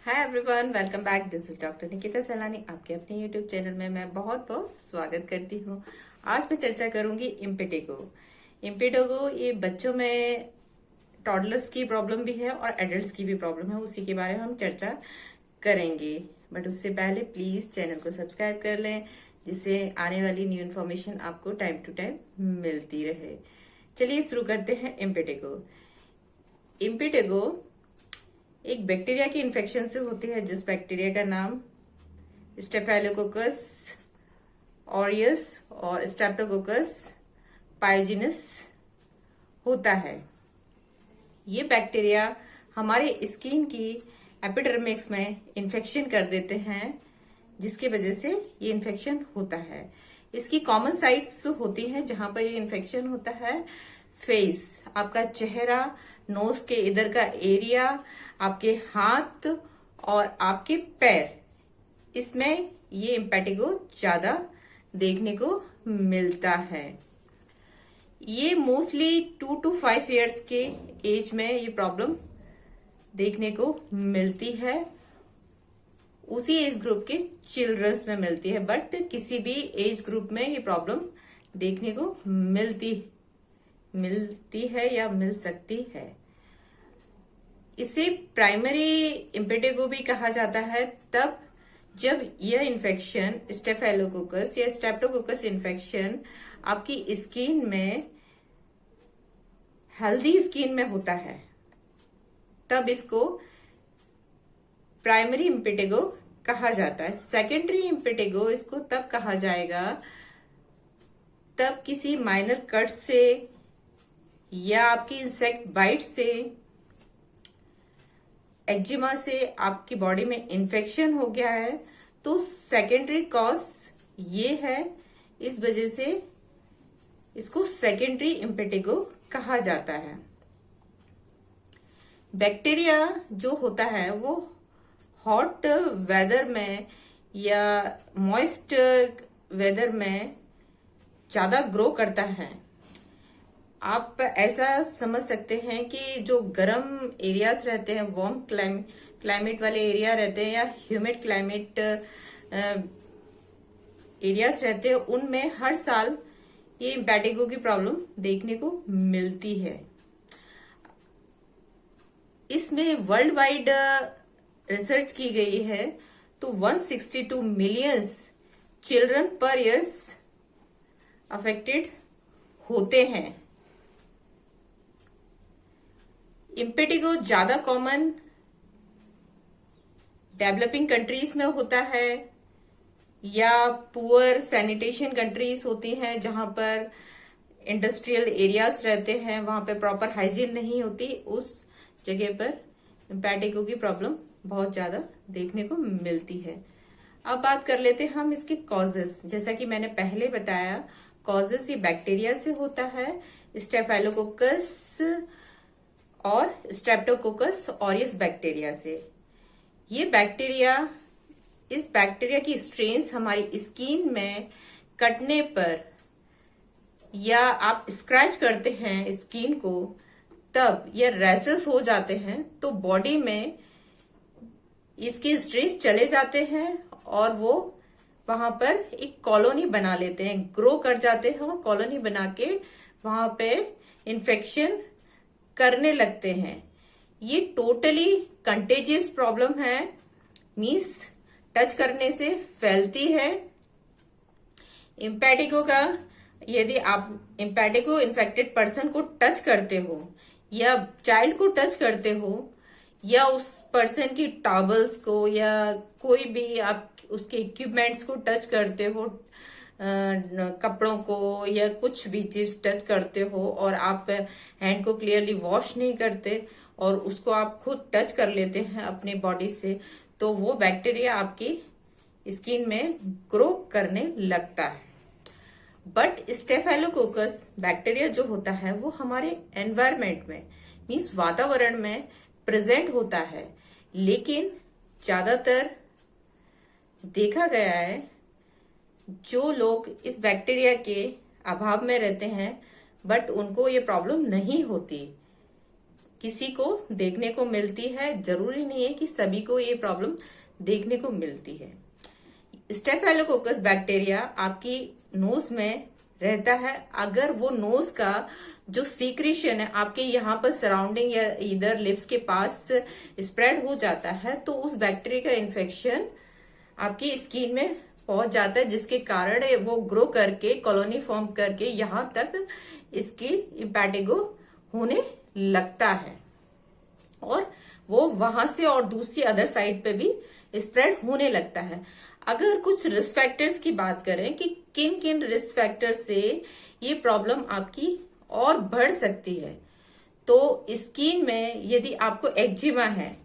Hi everyone, welcome back. This is doctor Nikita Salani. आपके अपने YouTube channel में मैं बहुत बहुत स्वागत करती हूँ। आज मैं चर्चा करूंगी इम्पेटिगो। इम्पेटिगो ये बच्चों में टॉडलर्स की प्रॉब्लम भी है और एडल्ट्स की भी प्रॉब्लम है, उसी के बारे में हम चर्चा करेंगे। बट उससे पहले प्लीज चैनल को सब्सक्राइब कर लें, जिससे आने वाली न्यू इन्फॉर्मेशन आपको टाइम टू टाइम मिलती रहे। चलिए शुरू करते हैं। इम्पेटिगो एक बैक्टीरिया की इन्फेक्शन से होती है, जिस बैक्टीरिया का नाम स्टेफाइलोकोकस ऑरियस और स्ट्रेप्टोकोकस पाइजिनस होता है। ये बैक्टीरिया हमारे स्किन की एपिडर्मिक्स में इन्फेक्शन कर देते हैं, जिसकी वजह से ये इन्फेक्शन होता है। इसकी कॉमन साइट्स होती हैं जहां पर ये इन्फेक्शन होता है। फेस, आपका चेहरा, नोज के इधर का एरिया, आपके हाथ और आपके पैर, इसमें ये इम्पेटिगो ज्यादा देखने को मिलता है। ये मोस्टली 2 to 5 इयर्स के एज में ये प्रॉब्लम देखने को मिलती है। उसी एज ग्रुप के चिल्ड्रंस में मिलती है, बट किसी भी एज ग्रुप में ये प्रॉब्लम देखने को मिलती है या मिल सकती है। इसे प्राइमरी इम्पेटिगो भी कहा जाता है तब जब यह इन्फेक्शन स्टेफाइलोकोकस या स्ट्रेप्टोकोकस इन्फेक्शन आपकी स्किन में, हेल्दी स्किन में होता है, तब इसको प्राइमरी इम्पेटिगो कहा जाता है। सेकेंडरी इम्पेटिगो इसको तब कहा जाएगा तब किसी माइनर कट से या आपकी इंसेक्ट बाइट से, एक्जिमा से आपकी बॉडी में इन्फेक्शन हो गया है, तो सेकेंडरी कॉज ये है। इस वजह से इसको सेकेंडरी इम्पेटिगो कहा जाता है। बैक्टीरिया जो होता है वो हॉट वेदर में या मॉइस्ट वेदर में ज्यादा ग्रो करता है। आप ऐसा समझ सकते हैं कि जो गर्म एरियाज रहते हैं, वार्म क्लाइमेट वाले एरिया रहते हैं या ह्यूमिड क्लाइमेट एरियाज रहते हैं, उनमें हर साल ये इम्पेटिगो की प्रॉब्लम देखने को मिलती है। इसमें वर्ल्ड वाइड रिसर्च की गई है, तो 162 मिलियन चिल्ड्रन पर ईयर्स अफेक्टेड होते हैं। इम्पेटिगो ज्यादा कॉमन डेवलपिंग कंट्रीज में होता है या पुअर सैनिटेशन कंट्रीज होती हैं, जहां पर इंडस्ट्रियल एरियाज रहते हैं, वहां पे प्रॉपर हाइजीन नहीं होती, उस जगह पर इम्पेटिगो की प्रॉब्लम बहुत ज्यादा देखने को मिलती है। अब बात कर लेते हैं हम इसके कॉजेस। जैसा कि मैंने पहले बताया, कॉजेस ये बैक्टीरिया से होता है, स्टेफाइलोकोकस और स्ट्रेप्टोकोकस ऑरियस बैक्टीरिया से। ये बैक्टीरिया, इस बैक्टीरिया की स्ट्रेन्स हमारी स्किन में कटने पर या आप स्क्रैच करते हैं स्किन को, तब या रैसेस हो जाते हैं, तो बॉडी में इसके स्ट्रेस चले जाते हैं और वो वहां पर एक कॉलोनी बना लेते हैं, ग्रो कर जाते हैं और कॉलोनी बना के वहां पे इन्फेक्शन करने लगते हैं। ये टोटली कंटेजियस प्रॉब्लम है, मींस टच करने से फैलती है। इम्पेटिगो का, यदि आप इम्पेटिगो इन्फेक्टेड पर्सन को टच करते हो या चाइल्ड को टच करते हो या उस पर्सन की टॉवल्स को या कोई भी आप उसके इक्विपमेंट्स को टच करते हो, कपड़ों को या कुछ भी चीज टच करते हो और आप हैंड को क्लियरली वॉश नहीं करते और उसको आप खुद टच कर लेते हैं अपनी बॉडी से, तो वो बैक्टीरिया आपकी स्किन में ग्रो करने लगता है। बट स्टेफाइलोकोकस बैक्टीरिया जो होता है वो हमारे एनवायरमेंट में, मीन्स वातावरण में प्रेजेंट होता है, लेकिन ज्यादातर देखा गया है जो लोग इस बैक्टीरिया के अभाव में रहते हैं, बट उनको ये प्रॉब्लम नहीं होती, किसी को देखने को मिलती है, जरूरी नहीं है कि सभी को ये प्रॉब्लम देखने को मिलती है। स्टेफाइलोकोकस बैक्टीरिया आपकी नोज में रहता है। अगर वो नोज का जो सीक्रेशन है आपके यहाँ पर सराउंडिंग या इधर लिप्स के पास स्प्रेड हो जाता है, तो उस बैक्टीरिया का इन्फेक्शन आपकी स्किन में पहुंच जाता है, जिसके कारण वो ग्रो करके कॉलोनी फॉर्म करके यहाँ तक इसकी इम्पैटिगो होने लगता है और वो वहां से और दूसरी अदर साइड पे भी स्प्रेड होने लगता है। अगर कुछ रिस्क फैक्टर्स की बात करें कि किन किन रिस्क फैक्टर से ये प्रॉब्लम आपकी और बढ़ सकती है, तो स्किन में यदि आपको एक्जिमा है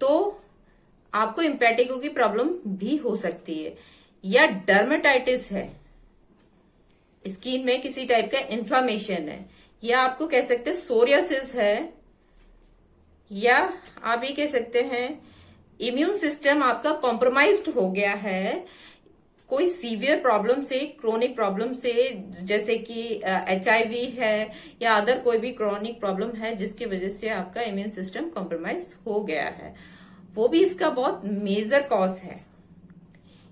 तो आपको इम्पैटिगो की प्रॉब्लम भी हो सकती है, या डर्मेटाइटिस है, स्किन में किसी टाइप का इन्फ्लामेशन है, या आपको कह सकते हैं सोरियासिस है, या आप ये कह सकते हैं इम्यून सिस्टम आपका कॉम्प्रोमाइज्ड हो गया है कोई सीवियर प्रॉब्लम से, क्रोनिक प्रॉब्लम से, जैसे कि HIV है या अदर कोई भी क्रोनिक प्रॉब्लम है जिसकी वजह से आपका इम्यून सिस्टम कॉम्प्रोमाइज हो गया है, वो भी इसका बहुत मेजर कॉज है।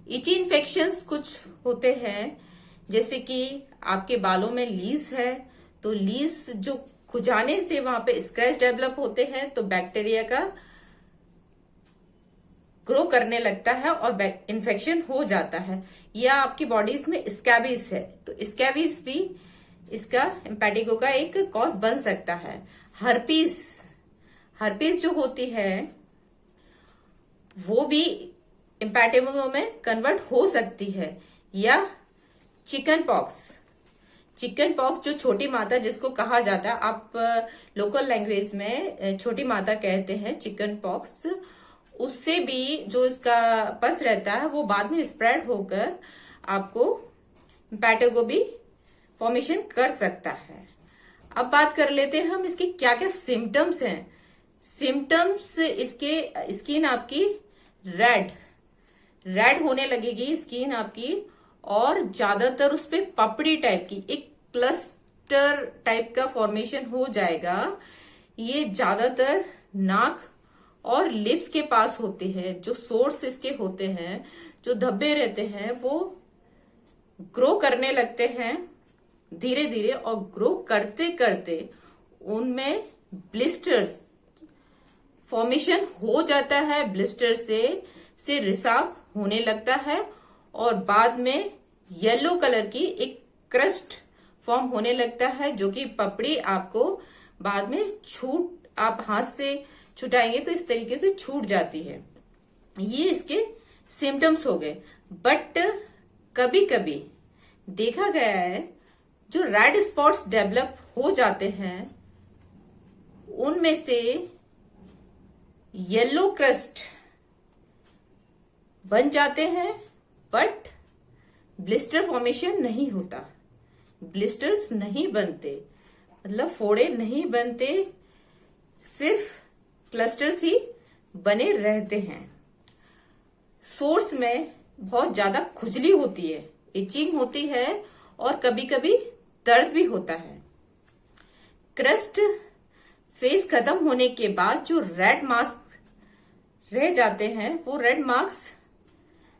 इची इन्फेक्शंस कुछ होते हैं, जैसे कि आपके बालों में लीज है तो लीज जो खुजाने से वहां पे स्क्रैच डेवलप होते हैं तो बैक्टीरिया का ग्रो करने लगता है और इन्फेक्शन हो जाता है। या आपकी बॉडीज में स्कैबिस है तो स्कैबिस भी इसका इम्पैटिगो का एक कॉज बन सकता है। हर्पीस जो होती है वो भी इम्पैटिगो में कन्वर्ट हो सकती है। या चिकन पॉक्स जो छोटी माता जिसको कहा जाता है, आप लोकल लैंग्वेज में छोटी माता कहते हैं चिकन पॉक्स, उससे भी जो इसका पस रहता है वो बाद में स्प्रेड होकर आपको इम्पैटिगो भी फॉर्मेशन कर सकता है। अब बात कर लेते हैं हम इसके क्या क्या सिम्टम्स हैं। सिम्टम्स इसके स्किन आपकी रेड होने लगेगी स्किन आपकी, और ज्यादातर उस पे पपड़ी टाइप की एक क्लस्टर टाइप का फॉर्मेशन हो जाएगा। ये ज्यादातर नाक और लिप्स के पास होते हैं। जो सोर्स इसके होते हैं, जो धब्बे रहते हैं, वो ग्रो करने लगते हैं धीरे धीरे, और ग्रो करते करते उनमें ब्लिस्टर्स फॉर्मेशन हो जाता है। ब्लिस्टर से रिसाव होने लगता है और बाद में येलो कलर की एक क्रस्ट फॉर्म होने लगता है, जो कि पपड़ी आपको बाद में आप हाथ से छुटाएंगे तो इस तरीके से छूट जाती है। ये इसके सिम्टम्स हो गए। बट कभी कभी देखा गया है जो रेड स्पॉट्स डेवलप हो जाते हैं उनमें से येलो क्रस्ट बन जाते हैं, बट ब्लिस्टर फॉर्मेशन नहीं होता, ब्लिस्टर्स नहीं बनते, मतलब फोड़े नहीं बनते, सिर्फ क्लस्टर्स ही बने रहते हैं। सोर्स में बहुत ज्यादा खुजली होती है, इचिंग होती है और कभी कभी दर्द भी होता है। क्रस्ट फेज खत्म होने के बाद जो रेड मार्क्स रह जाते हैं वो रेड मार्क्स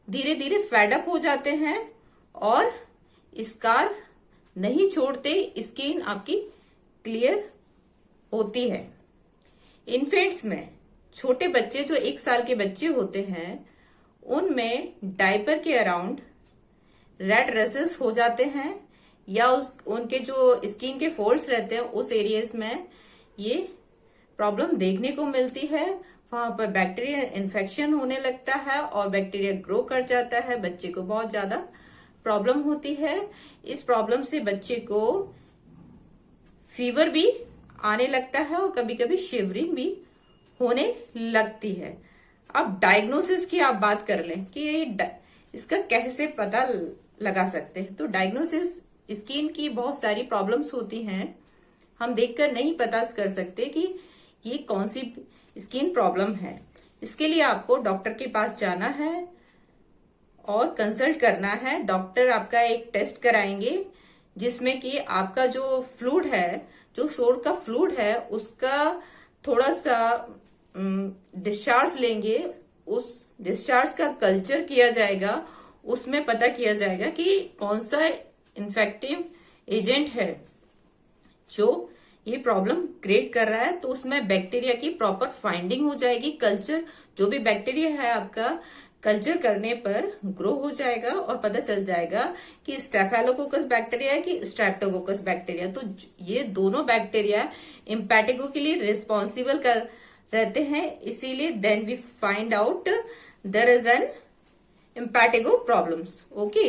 धीरे धीरे फेडअप हो जाते हैं और स्कार नहीं छोड़ते, स्किन आपकी क्लियर होती है। इन्फेंट्स में छोटे बच्चे जो 1 साल के बच्चे होते हैं उनमें डायपर के अराउंड रेड रसेस हो जाते हैं, या उनके जो स्किन के फोल्ड्स रहते हैं उस एरियाज में ये प्रॉब्लम देखने को मिलती है। वहां पर बैक्टीरिया इन्फेक्शन होने लगता है और बैक्टीरिया ग्रो कर जाता है, बच्चे को बहुत ज्यादा प्रॉब्लम होती है। इस प्रॉब्लम से बच्चे को फीवर भी आने लगता है और कभी कभी शिवरिंग भी होने लगती है। अब डायग्नोसिस की आप बात कर लें कि इसका कैसे पता लगा सकते हैं, तो डायग्नोसिस स्किन की बहुत सारी प्रॉब्लम्स होती हैं, हम देखकर नहीं पता कर सकते कि ये कौन सी स्किन प्रॉब्लम है। इसके लिए आपको डॉक्टर के पास जाना है और कंसल्ट करना है। डॉक्टर आपका एक टेस्ट कराएंगे जिसमें कि आपका जो फ्लूइड है जो सोर्स का फ्लूइड है उसका थोड़ा सा डिस्चार्ज लेंगे, उस डिस्चार्ज का कल्चर किया जाएगा, उसमें पता किया जाएगा कि कौन सा इन्फेक्टिव एजेंट है जो ये प्रॉब्लम क्रिएट कर रहा है। तो उसमें बैक्टीरिया की प्रॉपर फाइंडिंग हो जाएगी, कल्चर जो भी बैक्टीरिया है आपका कल्चर करने पर ग्रो हो जाएगा और पता चल जाएगा कि स्टेफेलोकोकस बैक्टीरिया है कि स्ट्रेप्टोकोकस बैक्टीरिया। तो ये दोनों बैक्टीरिया इम्पैटिगो के लिए रिस्पॉन्सिबल कर रहते हैं, इसीलिए then we find out there is an impetigo problems. Okay,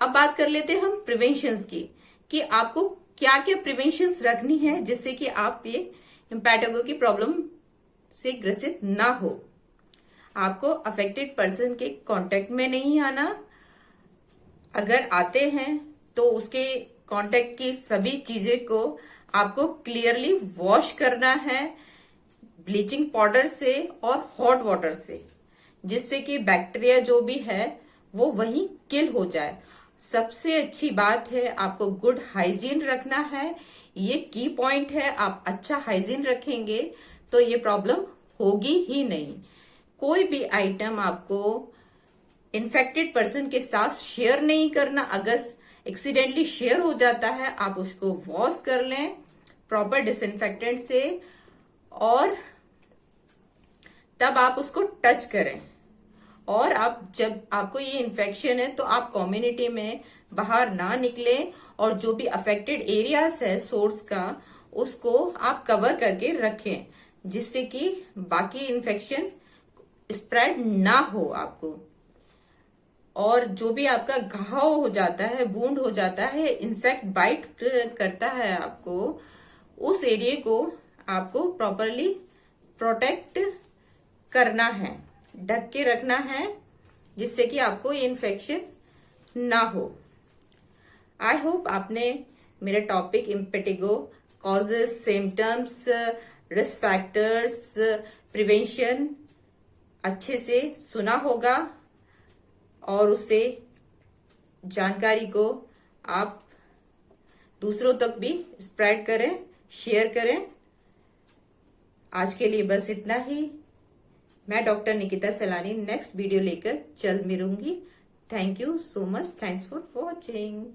अब बात कर लेते हैं हम प्रिवेंशंस की, कि आपको क्या क्या प्रिवेंशंस रखनी है जिससे कि आप ये इम्पैटिगो की प्रॉब्लम से ग्रसित ना हो। आपको अफेक्टेड पर्सन के कांटेक्ट में नहीं आना, अगर आते हैं तो उसके कांटेक्ट की सभी चीजें को आपको क्लियरली वॉश करना है ब्लीचिंग पाउडर से और हॉट वाटर से, जिससे कि बैक्टीरिया जो भी है वो वहीं किल हो जाए। सबसे अच्छी बात है आपको गुड हाइजीन रखना है, ये की पॉइंट है। आप अच्छा हाइजीन रखेंगे तो ये प्रॉब्लम होगी ही नहीं। कोई भी आइटम आपको इन्फेक्टेड पर्सन के साथ शेयर नहीं करना, अगर एक्सीडेंटली शेयर हो जाता है आप उसको वॉश कर लें प्रॉपर डिसइंफेक्टेंट से, और तब आप उसको टच करें। और आप जब आपको ये इन्फेक्शन है तो आप कम्युनिटी में बाहर ना निकले, और जो भी अफेक्टेड एरियाज है सोर्स का उसको आप कवर करके रखें, जिससे कि बाकी इन्फेक्शन स्प्रेड ना हो आपको। और जो भी आपका घाव हो जाता है, वुंड हो जाता है, इंसेक्ट बाइट करता है आपको, उस एरिया को आपको प्रॉपरली प्रोटेक्ट करना है, ढक के रखना है, जिससे कि आपको ये इन्फेक्शन ना हो। आई होप आपने मेरे topic impetigo causes, symptoms, risk factors, prevention अच्छे से सुना होगा, और उससे जानकारी को आप दूसरों तक भी स्प्रेड करें, शेयर करें। आज के लिए बस इतना ही। मैं डॉक्टर निकिता सैलानी नेक्स्ट वीडियो लेकर जल्द मिलूंगी। Thank you so much, thanks for watching.